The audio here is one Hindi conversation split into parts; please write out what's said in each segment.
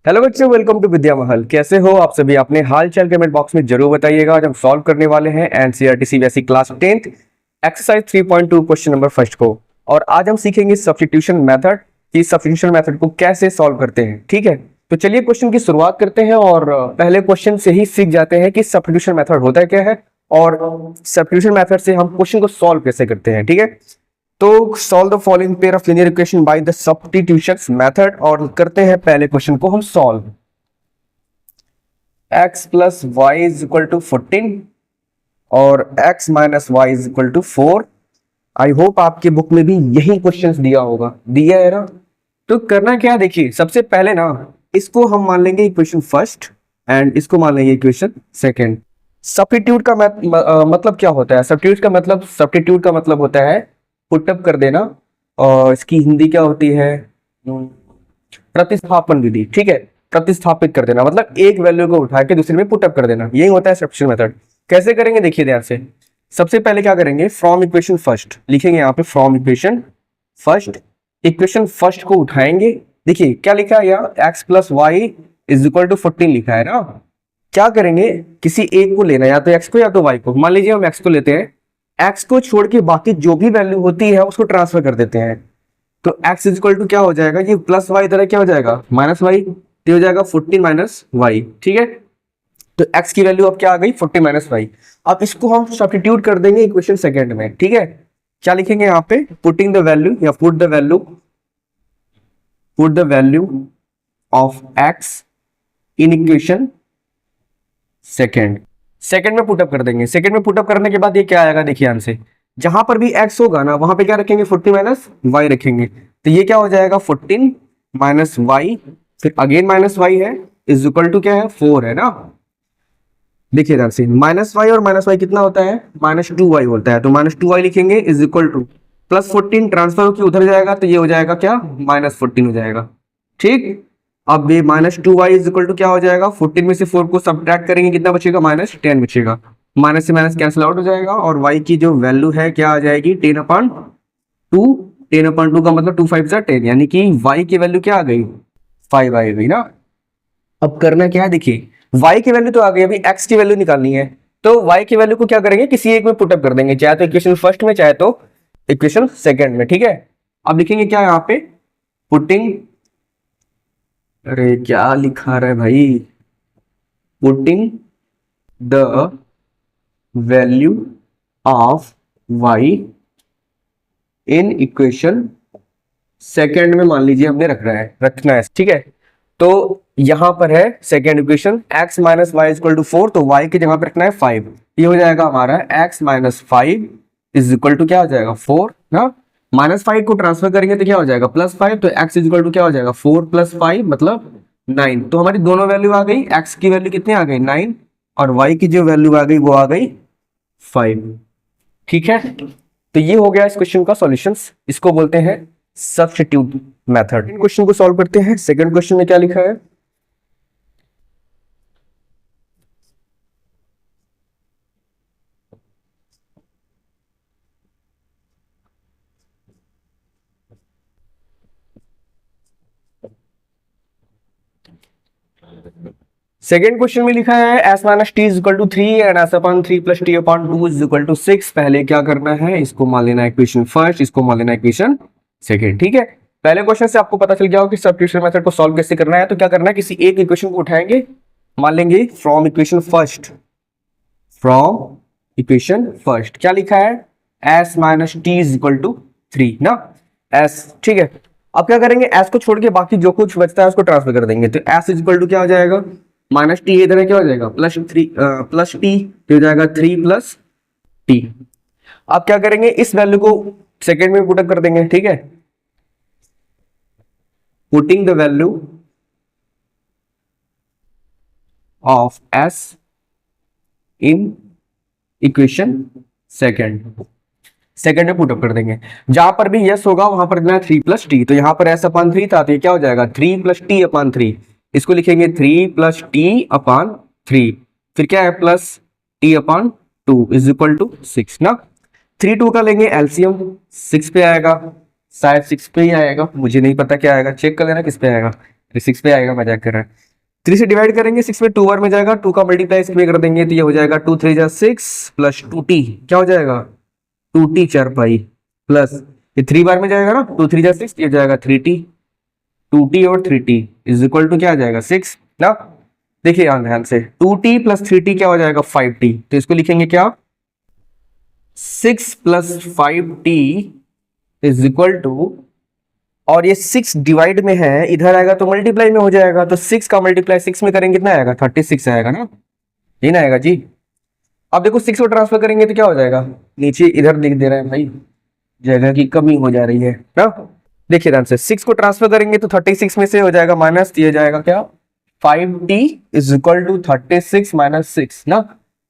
हेलो बच्चों, वेलकम टू विद्या महल। कैसे हो आप सभी? अपने हाल चाल कमेंट बॉक्स में जरूर बताइएगा। आज हम सॉल्व करने वाले हैं NCERT CBSE class 10th exercise 3.2 question number first को। और आज हम सीखेंगे सब्स्टिट्यूशन मेथड कि सब्स्टिट्यूशन मेथड को कैसे सॉल्व करते हैं। ठीक है, तो चलिए क्वेश्चन की शुरुआत करते हैं और पहले क्वेश्चन से ही सीख जाते हैं कि सब्स्टिट्यूशन मेथड होता क्या है और सब्स्टिट्यूशन मेथड से हम क्वेश्चन को सॉल्व कैसे करते हैं। ठीक है, तो solve the following pair of linear equation by the substitution method. और करते हैं पहले क्वेश्चन को हम solve. x plus y is equal to 14 और x minus y is equal to 4। I hope आपके बुक में भी यही क्वेश्चंस दिया होगा, दिया है ना। तो करना क्या है, देखिए सबसे पहले ना इसको हम मान लेंगे इक्वेशन फर्स्ट एंड इसको मान लेंगे इक्वेशन सेकंड। सब्स्टिट्यूट का मतलब क्या होता है? सब्स्टिट्यूट का मतलब होता है पुटअप कर देना, और इसकी हिंदी क्या होती है? प्रतिस्थापन विधि। ठीक है, प्रतिस्थापित कर देना मतलब एक वैल्यू को उठा के दूसरे में पुटअप कर देना, यही होता है सब्स्टिट्यूशन मेथड। कैसे करेंगे देखिए ध्यान से। सबसे पहले क्या करेंगे, फ्रॉम इक्वेशन फर्स्ट लिखेंगे यहाँ पे, from equation first. Equation first को उठाएंगे, देखिए क्या लिखा है यहाँ, x plus y is equal to 14 लिखा है ना। क्या करेंगे, किसी एक को लेना, या तो x को या तो y को। मान लीजिए हम x को लेते हैं, x को छोड़ के बाकी जो भी वैल्यू होती है उसको ट्रांसफर कर देते हैं। तो x इज इक्वल टू क्या हो जाएगा, ये प्लस वाई इधर क्या हो जाएगा, माइनस वाई, तो हो जाएगा 14 माइनस वाई। ठीक है, तो x की वैल्यू अब क्या आ गई, 14 माइनस वाई। अब इसको हम सब्स्टिट्यूट कर देंगे इक्वेशन सेकंड में। ठीक है, क्या लिखेंगे यहाँ पे, पुटिंग द वैल्यू या put the value of x in equation second में पुटअप कर देंगे। सेकंड में पुटअप करने के बाद ये क्या आएगा, देखिए ध्यान से, जहां पर भी x होगा ना वहां पे क्या रखेंगे, 14 माइनस वाई रखेंगे। तो ये क्या हो जाएगा, 14 माइनस वाई, फिर अगेन माइनस वाई है, इज इक्वल टू क्या है, 4 है ना। देखिए ध्यान से, माइनस वाई और माइनस वाई कितना होता है, माइनस 2y होता है। तो माइनस 2y लिखेंगे is equal two plus 14 transfer होकर उधर जाएगा, तो ये हो जाएगा क्या, माइनस 14 हो जाएगा। ठीक, अब ये minus 2y is equal to क्या हो जाएगा, 14 में से 4 को सब्ट्रैक्ट करेंगे, कितना बचेगा, माइनस 10 बचेगा। माइनस से माइनस कैंसिल आउट हो जाएगा और y की जो वैल्यू है क्या आ जाएगी, 10/2। 10/2 का मतलब 2 5 10, यानी कि y की वैल्यू क्या आ गई, 5 आ गई ना। अब करना क्या है, देखिए y की वैल्यू तो आ गई, अभी x की वैल्यू निकालनी है। तो y की वैल्यू को क्या करेंगे, किसी एक में पुटअप कर देंगे, चाहे तो इक्वेशन फर्स्ट में चाहे तो इक्वेशन सेकंड में। ठीक है, अब लिखेंगे क्या यहाँ पे, पुटिंग, अरे क्या लिखा रहा है भाई, putting the value of y in equation second में, मान लीजिए हमने रखना है। ठीक है, तो यहां पर है second equation, x minus y equal to 4, तो y की जगह पर रखना है 5। ये हो जाएगा हमारा x minus 5 is equal to क्या हो जाएगा, 4 ना। माइनस 5 को ट्रांसफर करेंगे तो क्या हो जाएगा, प्लस 5, तो x इज इक्वल टू क्या हो जाएगा, 4 प्लस 5 मतलब 9। तो हमारी दोनों वैल्यू आ गई, x की वैल्यू कितनी आ गई, 9, और y की जो वैल्यू आ गई वो आ गई 5। ठीक है, तो ये हो गया इस क्वेश्चन का सॉल्यूशन। इसको बोलते हैं सब्स्टिट्यूट मेथड। इन क्वेश्चन को सॉल्व करते हैं। सेकंड क्वेश्चन में क्या लिखा है, सेकेंड क्वेश्चन में लिखा है s minus t is equal to 3 and s upon 3 plus t upon 2 is equal to 6। पहले क्या करना है, इसको मान लेना इक्वेशन फर्स्ट, इसको मान लेना इक्वेशन सेकेंड। ठीक है, पहले क्वेश्चन से आपको पता चल गया हो कि सब्स्टिट्यूशन मेथड को सॉल्व कैसे करना है। तो क्या करना है, किसी एक इक्वेशन को उठाएंगे, मान लेंगे फ्रॉम इक्वेशन फर्स्ट, क्या लिखा है, s minus t is equal to 3 ना, s। ठीक है, अब क्या करेंगे, s को छोड़ के बाकी जो कुछ बचता है उसको ट्रांसफर कर देंगे। तो s इज इक्वल टू क्या हो जाएगा, माइनस टी, इधर क्या हो जाएगा, प्लस टी, हो जाएगा 3 प्लस टी। अब क्या करेंगे, इस वैल्यू को सेकेंड में पुटअप कर देंगे। ठीक है, putting the value of s in equation second में पुटअप कर देंगे। जहां पर भी यस होगा वहां पर देना 3 प्लस टी। तो यहां पर s अपॉन 3 था, तो ये क्या हो जाएगा, 3 प्लस टी अपॉन 3। इसको लिखेंगे 3 प्लस टी अपॉन 3, फिर क्या है, plus t upon 2 is equal to 6 ना। 3 2 का लेंगे एलसीएम, 6 पे आएगा, शायद 6 पे ही आएगा, मुझे नहीं पता क्या आएगा, चेक कर लेना किस पे आएगा। तो 6 पे आएगा, मजाक कर रहा है। 3 से डिवाइड करेंगे, 6 में 2 बार में जाएगा, 2 का मल्टीप्लाई इसमें कर देंगे तो ये हो जाएगा 2 3 जा 6 प्लस 2t, क्या हो जाएगा 2t 4 पाई प्लस ये 3 बार में जाएगा ना, 2 3 जा 6, ये हो जाएगा 3t, 2t और 3t इज इक्वल टू क्या आ जाएगा 6 ना। देखिए ध्यान से 2t प्लस 3t क्या हो जाएगा 5t, तो इसको लिखेंगे क्या 6 plus 5t is equal to, और ये 6 डिवाइड में है, इधर आएगा तो मल्टीप्लाई में हो जाएगा, तो 6 का मल्टीप्लाई 6 में करेंगे कितना आएगा 36 आएगा ना, ये ना आएगा जी। अब देखो 6 को ट्रांसफर करेंगे तो क्या हो जाएगा, नीचे इधर लिख दे रहे हैं भाई, जगह की कमी हो जा रही है ना। देखिए ध्यान से 6 को ट्रांसफर करेंगे तो 36 में से हो जाएगा माइनस, दिया जाएगा क्या 5t is equal to 36 minus 6 ना।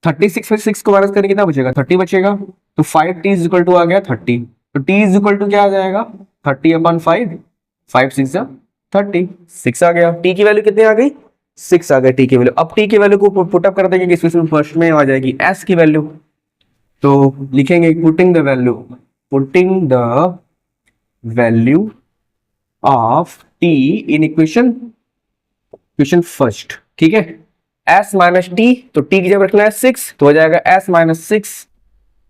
36 में 6 को माइनस करेंगे कितना बचेगा 30 बचेगा, तो 5t इज इक्वल टू आ गया 30, तो t इज इक्वल टू क्या आ जाएगा 30/5, 5 6 जा 30, 6 आ गया। t की वैल्यू कितनी आ गई 6 आ गया t की वैल्यू। अब t की वैल्यू को पुट अप कर देंगे, इक्वेशन फर्स्ट में आ जाएगी s की वैल्यू, तो लिखेंगे putting the value of t in equation first, ठीक है। s माइनस टी, तो t की जगह रखना है 6, तो हो जाएगा s minus 6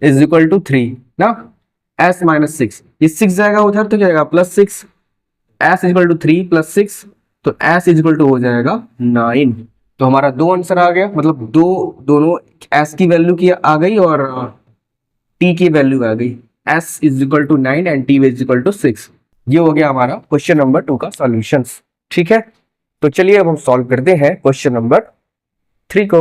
is equal to 3 ना, s माइनस 6, ये 6 जाएगा उधर तो क्या आएगा plus 6, s is equal to 3 plus 6, तो s इज इक्वल टू हो जाएगा 9। तो हमारा दो आंसर आ गया, मतलब दोनों s की वैल्यू की आ गई और t की वैल्यू आ गई, s is equal to 9 and t is equal to 6। ये हो गया हमारा क्वेश्चन नंबर 2 का सॉल्यूशंस, ठीक है। तो चलिए अब हम सॉल्व करते हैं क्वेश्चन नंबर 3 को।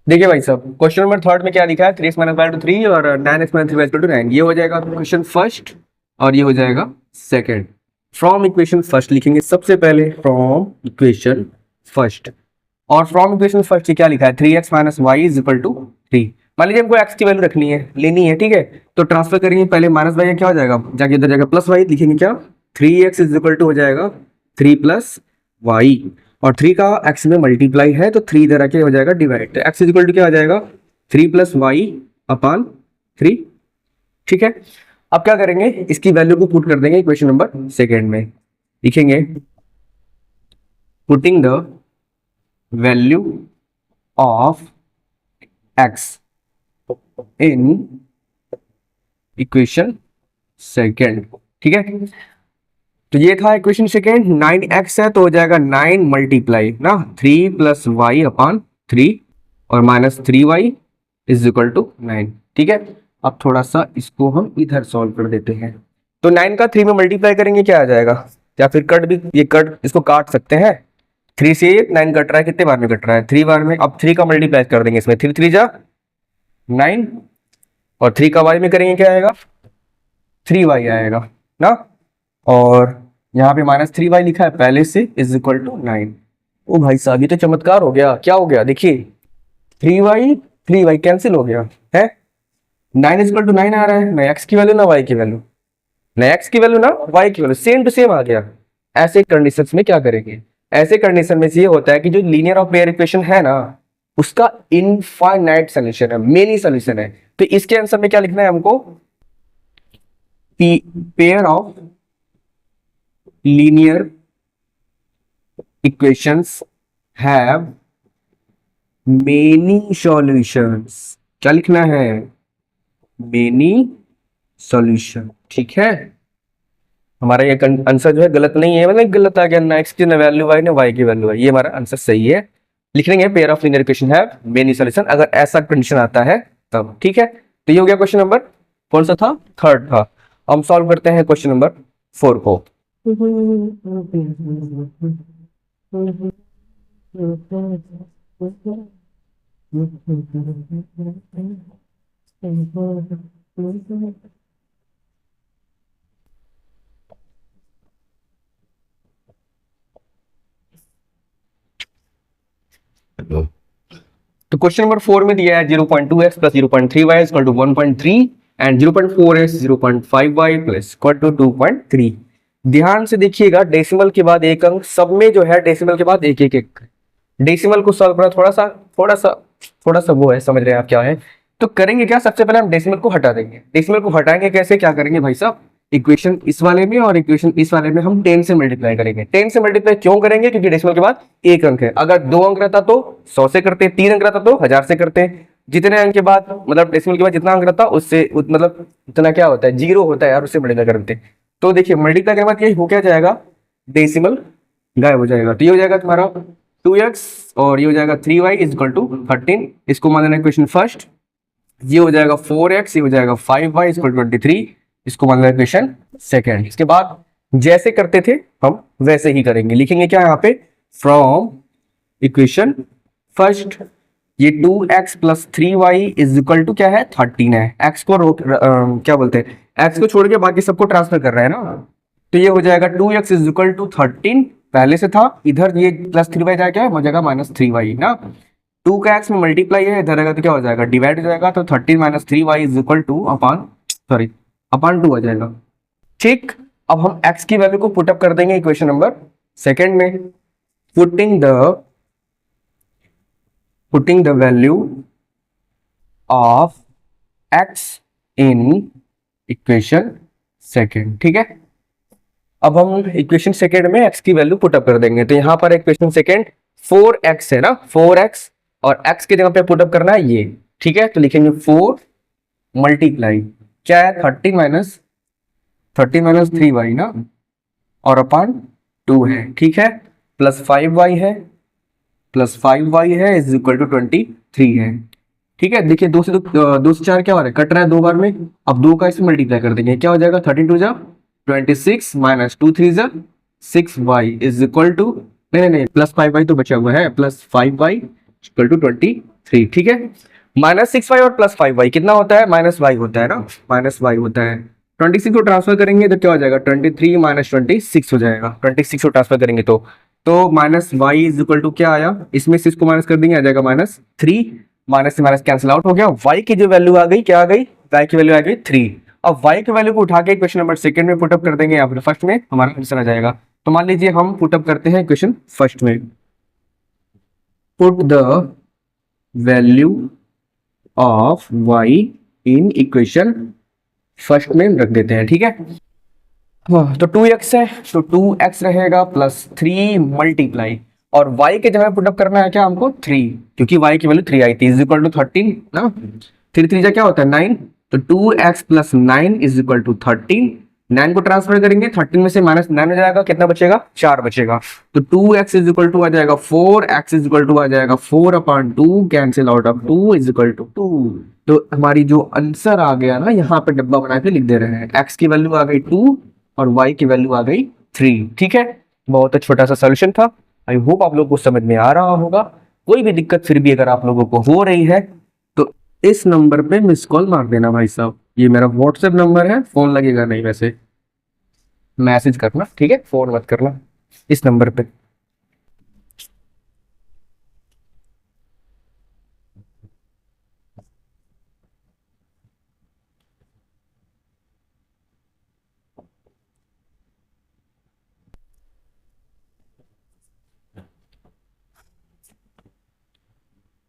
देखिए भाई साहब, क्वेश्चन नंबर थर्ड में क्या लिखा है 3x माइनस 3 और 9x माइनस 3 टू 9, ये हो जाएगा क्वेश्चन फर्स्ट और ये हो जाएगा सेकंड। फ्रॉम इक्वेशन फर्स्ट लिखेंगे सबसे पहले, फ्रॉम इक्वेशन फर्स्ट, और फ्रॉम इक्वेशन फर्स्ट क्या लिखा है 3x minus y is equal to 3। मान लीजिए हमको x की वैल्यू रखनी है, लेनी है, ठीक है, तो ट्रांसफर करेंगे पहले माइनस वाई क्या हो जाएगा, जाके इधर जाएगा प्लस वाई, लिखेंगे क्या 3x इज इक्वल टू हो जाएगा 3 प्लस वाई, और 3 का x में मल्टीप्लाई है तो 3 इधर आके हो जाएगा डिवाइड, तो x इज इक्वल टू क्या आ जाएगा 3 प्लस वाई अपान 3, ठीक है। अब क्या करेंगे, इसकी वैल्यू को पुट कर देंगे इक्वेशन नंबर सेकेंड में, लिखेंगे putting the value of x in equation second, ठीक है। तो ये था इक्वेशन सेकेंड, 9x है तो हो जाएगा 9 मल्टीप्लाई ना 3 प्लस वाई अपान 3 और minus 3y is equal to 9, ठीक है। अब थोड़ा सा इसको हम इधर सॉल्व कर देते हैं, तो 9 का 3 में मल्टीप्लाई करेंगे क्या आ जाएगा, या फिर कट भी, ये कट इसको काट सकते हैं, 3 से 9 कट रहा है, कितने बार में कट रहा है 3 बार में। अब 3 का मल्टीप्लाई कर देंगे इसमें, 3 3 जा 9 और 3 का y में करेंगे क्या आएगा 3y आएगा ना, और यहाँ पे माइनस 3y लिखा है पहले से इज इक्वल टू 9। ओ भाई साहब ये तो चमत्कार हो गया, क्या हो गया देखिए 3y कैंसिल हो गया है, 9 इज इक्वल टू 9 आ रहा है, ना x की वैल्यू ना y की वैल्यू, ना x की वैल्यू ना y की वैल्यू, सेम टू सेम आ गया। ऐसे कंडीशंस में क्या करेंगे, ऐसे कंडीशन में ये होता है कि जो लीनियर ऑफ पेयर इक्वेशन है ना उसका इनफाइनाइट सोल्यूशन है, मेनी सोल्यूशन है, तो इसके आंसर में क्या लिखना है हमको, pair of linear equations have many solutions, क्या लिखना है many solution, ठीक है। हमारा ये आंसर जो है गलत नहीं है, मतलब गलत आ गया, ना x की ना वैल्यू y ना y की वैल्यू है, ये हमारा आंसर सही है। लिख लेंगे pair of linear equation have many solution, अगर ऐसा कंडीशन आता है तब, ठीक है। तो ये हो गया क्वेश्चन नंबर, कौन सा था थर्ड था। हम सॉल्व करते हैं क्वेश्चन नंबर 4 को। तो क्वेश्चन नंबर 4 में दिया है 0.2x plus 0.3y equal to 1.3 and 0.4x 0.5y plus equal to 2.3। ध्यान से देखिएगा, डेसिमल के बाद एक अंक, सब में जो है डेसिमल के बाद एक एक एक। डेसिमल को सॉल्व करना थोड़ा सा वो है, समझ रहे हैं आप क्या है। तो करेंगे क्या, सबसे पहले हम डेसिमल को हटा देंगे। डेसिमल को हटाएंगे कैसे, क्या करेंगे भाई साहब, इक्वेशन इस वाले में और इक्वेशन इस वाले में हम 10 से मल्टीप्लाई करेंगे। 10 से मल्टीप्लाई क्यों करेंगे, क्योंकि डेसिमल के बाद एक अंक है। अगर 2 अंक रहता तो 100 से करते, 3 अंक रहता तो 1000 से करते। जितने अंक के बाद, मतलब डेसिमल के बाद जितना अंक रहता उससे मतलब इतना क्या होता है, 0 होता है यार, उससे मल्टीप्लाई करते। तो देखिए मल्टीप्लाई करने के बाद ये हो क्या जाएगा, डेसिमल गायब हो जाएगा। तो ये हो जाएगा तुम्हारा 2x और ये हो जाएगा 3y इज इक्वल टू 13। इसको मान लेना इक्वेशन फर्स्ट। ये हो जाएगा 4x, ये हो जाएगा 5y इज इक्वल टू 23। इसको मान लेना इक्वेशन सेकेंड। इसके बाद जैसे करते थे हम वैसे ही करेंगे। लिखेंगे क्या यहाँ पे, फ्रॉम इक्वेशन फर्स्ट ये 2x plus 3y is equal to क्या है, 13 है। x को क्या बोलते हैं, x को छोड़ के बाकी सबको ट्रांसफर कर रहा है ना। तो ये हो जाएगा 2x इज इक्वल टू 13 पहले से था, इधर ये प्लस 3y जाएगा हो जाएगा माइनस 3y ना। 2 का x में मल्टीप्लाई है, इधर आएगा तो क्या हो जाएगा, डिवाइड हो जाएगा। तो 13 minus 3y is equal two upon 2 आ जाएगा। ठीक, अब हम x की वैल्यू को पुटअप कर देंगे इक्वेशन नंबर सेकेंड में। Putting the value of x in equation second. ठीक है, अब हम इक्वेशन सेकेंड में x की वैल्यू पुटअप कर देंगे। तो यहां पर इक्वेशन सेकेंड 4x है ना, 4x और x की जगह पे पुटअप करना है ये। ठीक है, तो लिखेंगे 4 मल्टीप्लाई क्या है, 13 माइनस 3y ना, और अपान 2 है। ठीक है, प्लस 5y है इज इक्वल टू 23 है। ठीक है, देखिए 2 से 4 क्या हो रहा है, कट रहा है 2 बार में। अब 2 का इसमें मल्टीप्लाई कर देंगे, क्या हो जाएगा, 13 2 जा 26 माइनस 2 3 जा 6y इज इक्वल टू, नहीं प्लस 5y तो बचा हुआ है, प्लस 5y इक्वल टू 23। ठीक है, माइनस 6y और प्लस 5y कितना होता है, माइनस y होता है ना, माइनस y होता है। 26 को ट्रांसफर करेंगे तो क्या हो जाएगा, 23 माइनस 26 हो जाएगा। 26 को ट्रांसफर करेंगे तो minus y is equal to क्या आया, इसमें से इसको माइनस कर देंगे, आ जाएगा -3। माइनस से माइनस कैंसिल आउट हो गया। y की जो वैल्यू आ गई, क्या आ गई, y की वैल्यू आ गई 3। अब y की वैल्यू को उठा के इक्वेशन नंबर सेकंड में पुटअप कर देंगे या फिर फर्स्ट में, हमारा आंसर आ जाएगा। तो मान लीजिए हम पुटअप करते हैं इक्वेशन फर्स्ट में, put the value of y in equation first में रख देते हैं। ठीक है, तो 2x है तो 2x रहेगा प्लस 3 मल्टीप्लाई, और y के जगह पुटअप करना है क्या हमको, 3, क्योंकि y की वैल्यू 3 आई थी, इज इक्वल टू 13 ना। 3 3 क्या होता है 9, तो 2x plus 9 is equal to 13। 9 को ट्रांसफर करेंगे, 13 में से माइनस 9 हो जाएगा, कितना बचेगा, 4 बचेगा। तो 2x इज इक्वल टू आ जाएगा 4, x इज इक्वल टू आ जाएगा 4 upon 2, cancel out of 2 is equal to 2। तो हमारी जो आंसर आ गया ना, यहाँ पे डब्बा बना के लिख दे रहे हैं, x की वैल्यू आ गई 2 और y की वैल्यू आ गई 3। ठीक है, बहुत छोटा सा सोल्यूशन था। आई होप आप लोगों को समझ में आ रहा होगा। कोई भी दिक्कत फिर भी अगर आप लोगों को हो रही है तो इस नंबर पे मिस कॉल मार देना भाई साहब, ये मेरा व्हाट्सएप नंबर है, फोन लगेगा नहीं, वैसे मैसेज करना, ठीक है, फोन मत करना इस नंबर पे।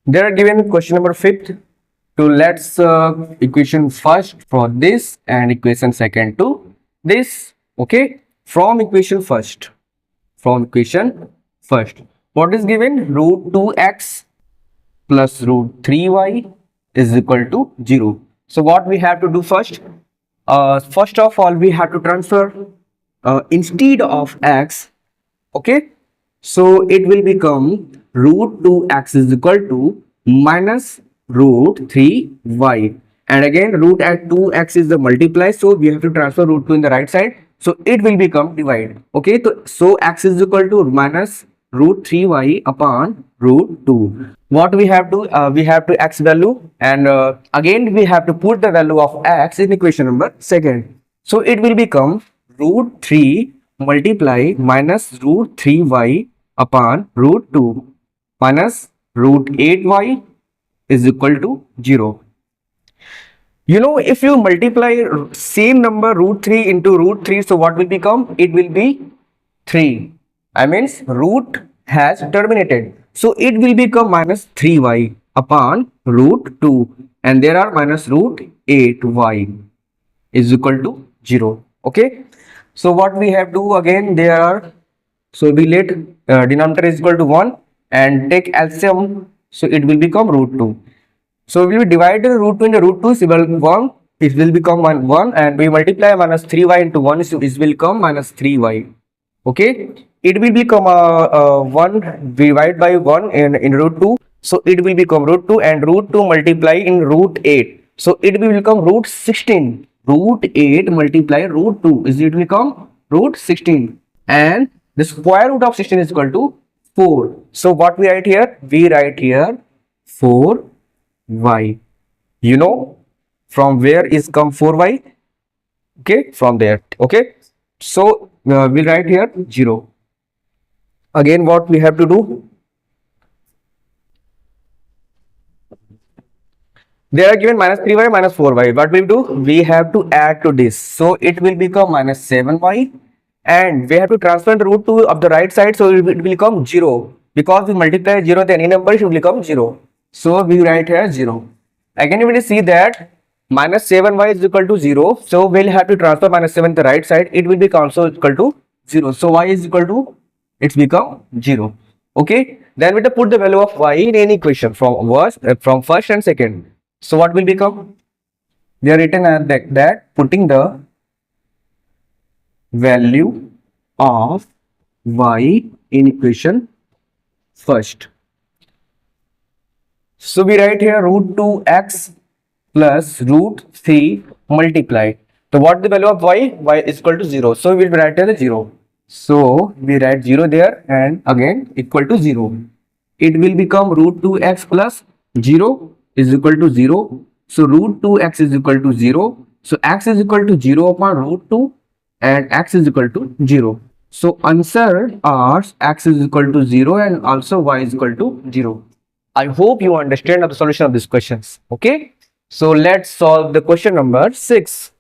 There are given question number 5th to let's equation first for this and equation second to this. Okay, from equation first, what is given, root 2x plus root 3y is equal to 0. So what we have to do first, first of all we have to transfer instead of x. Okay, so it will become root 2x is equal to minus root 3y, and again root at 2x is the multiply, so we have to transfer root 2 in the right side, so it will become divide. Okay, so x is equal to minus root 3y upon root 2. What we have to x value, and again we have to put the value of x in equation number second, so it will become root 3 multiply minus root 3y upon root 2 minus root 8y is equal to 0. You know, if you multiply same number root 3 into root 3, so what will become? It will be 3. I means root has terminated. So it will become minus 3y upon root 2. And there are minus root 8y is equal to 0. Okay. So what we have to do again, there are, so we let denominator is equal to 1 and take LCM. So it will become root 2. So we will divide the root 2 into root 2 is equal to 1. It will become 1 and we multiply minus 3y into 1 is it will become minus 3y. Okay. It will become 1 divided by 1 in root 2. So it will become root 2 and root 2 multiply in root 8. So it will become root 16. Root 8 multiply root 2 is it will become root 16. And the square root of 16 is equal to 4. So what we write here? We write here 4y. You know from where is come 4y? Okay, from there. Okay. So we'll write here 0. Again, what we have to do? They are given minus 3y minus 4y. What we do? We have to add to this. So it will become minus 7y. And we have to transfer the root 2 of the right side. So it will become 0. Because we multiply 0 with any number, it will become 0. So we write here 0. Again, you will see that minus 7y is equal to 0. So we'll have to transfer minus 7 to the right side. It will be also equal to 0. So y is equal to, it's become 0. Okay. Then we have to put the value of y in any equation from first and second. So what will become? We are written as that putting the value of y in equation first. So we write here root 2x plus root 3 multiply. So what the value of y? Y is equal to 0. So we will write here 0. So we write 0 there and again equal to 0. It will become root 2x plus 0 is equal to 0. So root 2x is equal to 0. So x is equal to 0 upon root 2 and x is equal to 0. So answer are x is equal to 0 and also y is equal to 0. I hope you understand the solution of these questions. Okay. So let's solve the question number 6.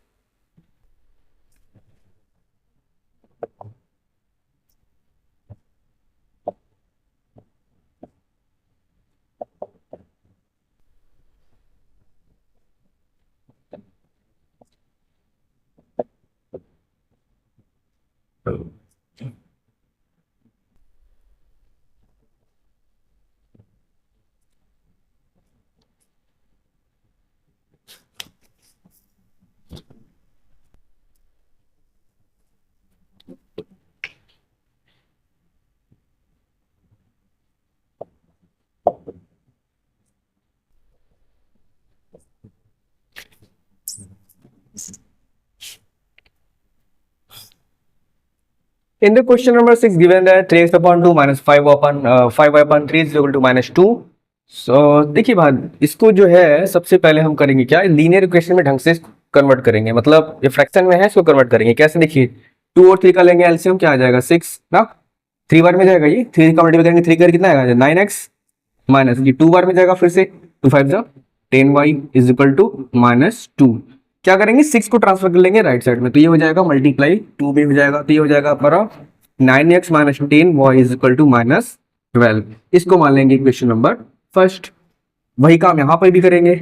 In the question number 6, given that 3x upon 2 minus 5 upon 3 is equal to minus 2. So देखिए बात, इसको जो है सबसे पहले हम करेंगे क्या, लीनियर इक्वेशन में ढंग से कन्वर्ट करेंगे, मतलब ये फ्रैक्शन में है इसको कन्वर्ट करेंगे कैसे, देखिए 2 और 3 का लेंगे एलसीएम, क्या आ जाएगा 6 ना, 3 बार में जाएगा, ये 3 का मल्टीप्लाई करेंगे 3 कर कितना आएगा 9x माइनस ये 2 बार में जाएगा, फिर से 2 5 जा 10y is equal to minus 2. क्या करेंगे 6 को ट्रांसफर कर लेंगे राइट साइड में, तो ये हो जाएगा मल्टीप्लाई 2 में हो जाएगा, तो ये हो जाएगा हमारा 9x minus 10y is equal to minus 12. इसको मान लेंगे इक्वेशन नंबर फर्स्ट. वही काम यहाँ पर भी करेंगे,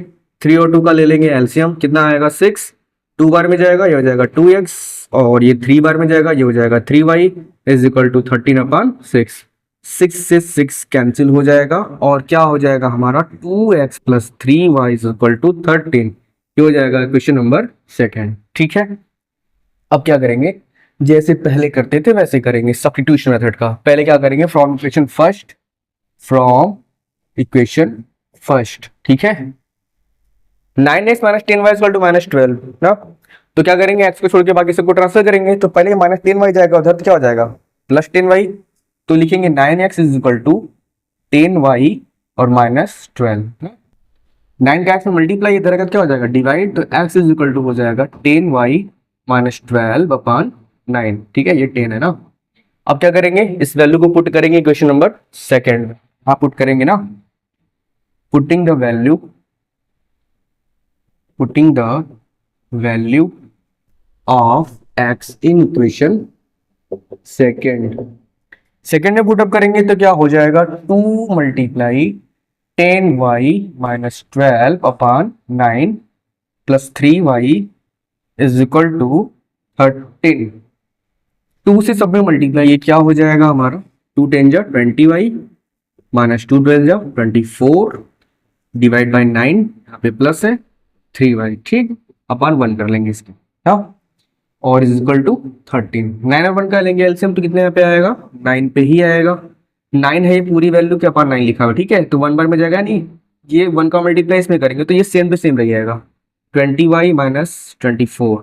3 और 2 का ले लेंगे एलसीएम, कितना आएगा 6, 2 बार में जाएगा ये हो जाएगा 2x और ये 3 बार में जाएगा ये हो जाएगा 3y is equal to 13 upon 6. 6 से 6 कैंसिल हो जाएगा और क्या हो जाएगा हमारा 2x plus 3y is equal to 13. ये हो जाएगा क्वेश्चन नंबर सेकंड. ठीक है. अब क्या करेंगे, जैसे पहले करते थे वैसे करेंगे सब्स्टिट्यूशन मेथड का. पहले क्या करेंगे फ्रॉम इक्वेशन फर्स्ट. ठीक है. 9x minus 10y equal to minus 12 ना, तो क्या करेंगे x को छोड़ के बाकी सबको ट्रांसफर करेंगे, तो पहले माइनस 10y जाएगा उधर, तो क्या हो जाएगा प्लस 10y, तो लिखेंगे 9x is equal to 10y और माइनस 12. 9 का x में मल्टीप्लाई इधर का क्या हो जाएगा डिवाइड, तो x इज इक्वल टू हो जाएगा 10y माइनस 12 अपॉन 9. ठीक है, ये 10 है ना. अब क्या करेंगे, इस वैल्यू को पुट करेंगे इक्वेशन नंबर सेकंड में. आप पुट करेंगे ना, putting the value putting the value of x in equation second में पुटअप करेंगे तो क्या हो जाएगा, 2 multiply 10y minus 12 upon 9 plus 3y is equal to 13। 2 से सब में मल्टीप्लाई, ये क्या हो जाएगा हमारा, 2 10 जा 20y माइनस 2 12 जा 24 डिवाइड बाई 9, यहाँ पे प्लस है 3y, ठीक, अपॉन 1 कर लेंगे इसके, हाँ, और इज इक्वल टू 13। 9 और 1 का लेंगे एलसीएम तो कितने यहाँ पे आएगा, 9 पे ही आएगा। 9 है ये पूरी वैल्यू के अपॉन 9 लिखा हुआ, ठीक है, तो 1 बार में जाएगा नहीं, ये 1 का मल्टीप्लाई इसमें करेंगे तो ये सेम पे सेम रह जाएगा, 20y माइनस 24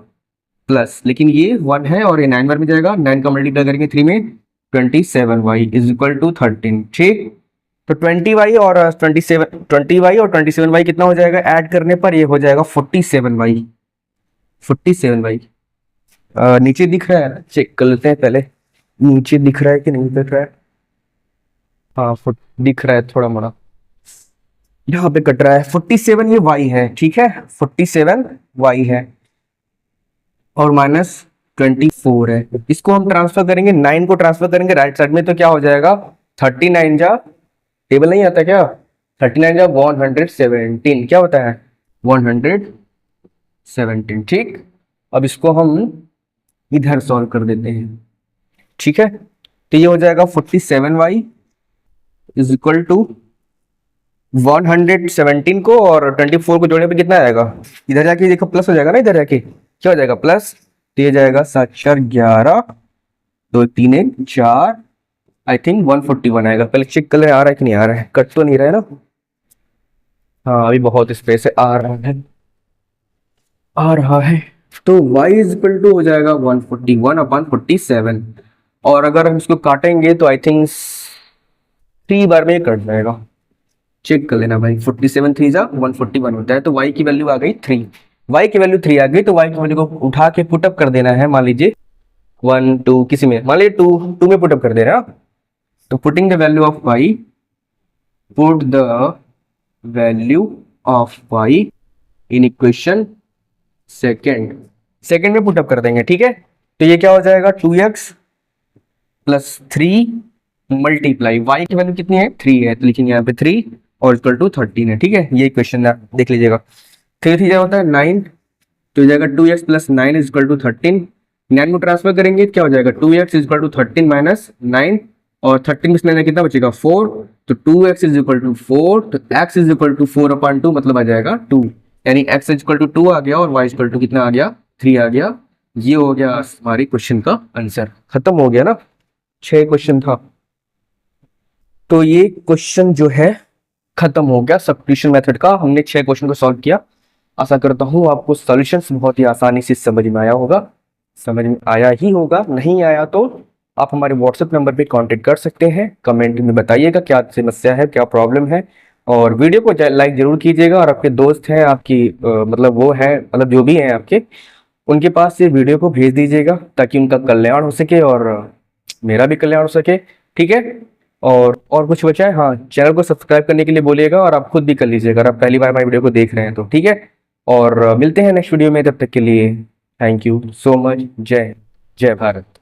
प्लस, लेकिन ये 1 है और ये 9 बार में जाएगा, 9 का मल्टीप्लाई करेंगे 3 में, 27y इज इक्वल टू 13, ठीक। तो 20y और 27y कितना हो जाएगा, ऐड करने पर ये हो जाएगा 47y। नीचे दिख रहा है ना, चेक कर लेते हैं पहले, नीचे दिख रहा है कि नहीं दिख रहा है, हाँ दिख रहा है थोड़ा मोड़ा, यहाँ पे कट रहा है 47, ये y है, ठीक है, 47 y है और माइनस 24 है। इसको हम ट्रांसफर करेंगे, 9 को ट्रांसफर करेंगे राइट साइड में तो क्या हो जाएगा, 39 जा, टेबल नहीं आता क्या, 39 जा 117, क्या होता है 117, ठीक। अब इसको हम इधर सॉल्व कर देते हैं, ठीक है, तो ये हो जाएगा 47y इज इक्वल टू 117 को और 24 को जोड़ने पे कितना आएगा, इधर जाके देखो प्लस हो जाएगा ना, इधर जाके क्या हो जाएगा प्लस, तो ये जाएगा 7 4 11 2 3 1 4, आई थिंक 141 आएगा। पहले चेक कर ले आ रहा है कि नहीं आ रहा है, कट तो नहीं रहा है ना, हाँ अभी बहुत स्पेस है, आ रहा है। तो y इज इक्वल टू हो जाएगा 141 अपॉन 47, और अगर हम इसको काटेंगे तो आई थिंक 3 बार में कट जाएगा, चेक कर लेना भाई, 47 3 जा 141 होता है, तो y की वैल्यू आ गई 3, y की वैल्यू 3 आ गई, तो y की वैल्यू को उठा के पुटअप कर देना है, मान लीजिए 1 2 किसी में, मान लीजिए 2 में पुटअप कर दे रहे हैं, तो putting the value of y, put the value of y in equation second में पुटअप कर देंगे, ठीक है, तो ये क्या हो जाएगा 2x प्लस 3 मल्टीप्लाई y की वैल्यू कितनी है 3 है, तो लिखेंगे यहाँ पे 3 और इक्वल टू 13 है, ठीक है, ये इक्वेशन देख लीजिएगा, 3 3 होता है 9, तो जाएगा 2x plus 9 is equal to 13, 9 को ट्रांसफर करेंगे क्या हो जाएगा 2x is equal to 13 minus 9, और 13 में 9 कितना बचेगा 4, तो 2x इज इक्वल टू 4, तो x is equal to 4 upon 2 मतलब आ जाएगा 2, यानी x इज इक्वल टू 2 आ गया और y इज इक्वल टू कितना आ गया 3 आ गया। ये हो गया हमारी क्वेश्चन का आंसर, खत्म हो गया ना, 6 क्वेश्चन था, तो ये क्वेश्चन जो है खत्म हो गया, सब्स्टिट्यूशन मेथड का हमने 6 क्वेश्चन को सॉल्व किया। आशा करता हूँ आपको सॉल्यूशंस बहुत ही आसानी से समझ में आया होगा, समझ में आया ही होगा, नहीं आया तो आप हमारे व्हाट्सएप नंबर पे कांटेक्ट कर सकते हैं, कमेंट में बताइएगा क्या समस्या है, क्या प्रॉब्लम है, और वीडियो को लाइक जरूर कीजिएगा, और आपके दोस्त हैं आपकी मतलब वो है मतलब जो भी हैं आपके, उनके पास ये वीडियो को भेज दीजिएगा ताकि उनका कल्याण हो सके और मेरा भी कल्याण हो सके, ठीक है। और कुछ बचा है, हाँ चैनल को सब्सक्राइब करने के लिए बोलिएगा, और आप खुद भी कर लीजिएगा अगर आप पहली बार हमारी वीडियो को देख रहे हैं तो, ठीक है। और मिलते हैं नेक्स्ट वीडियो में, तब तक के लिए थैंक यू सो मच, जय भारत।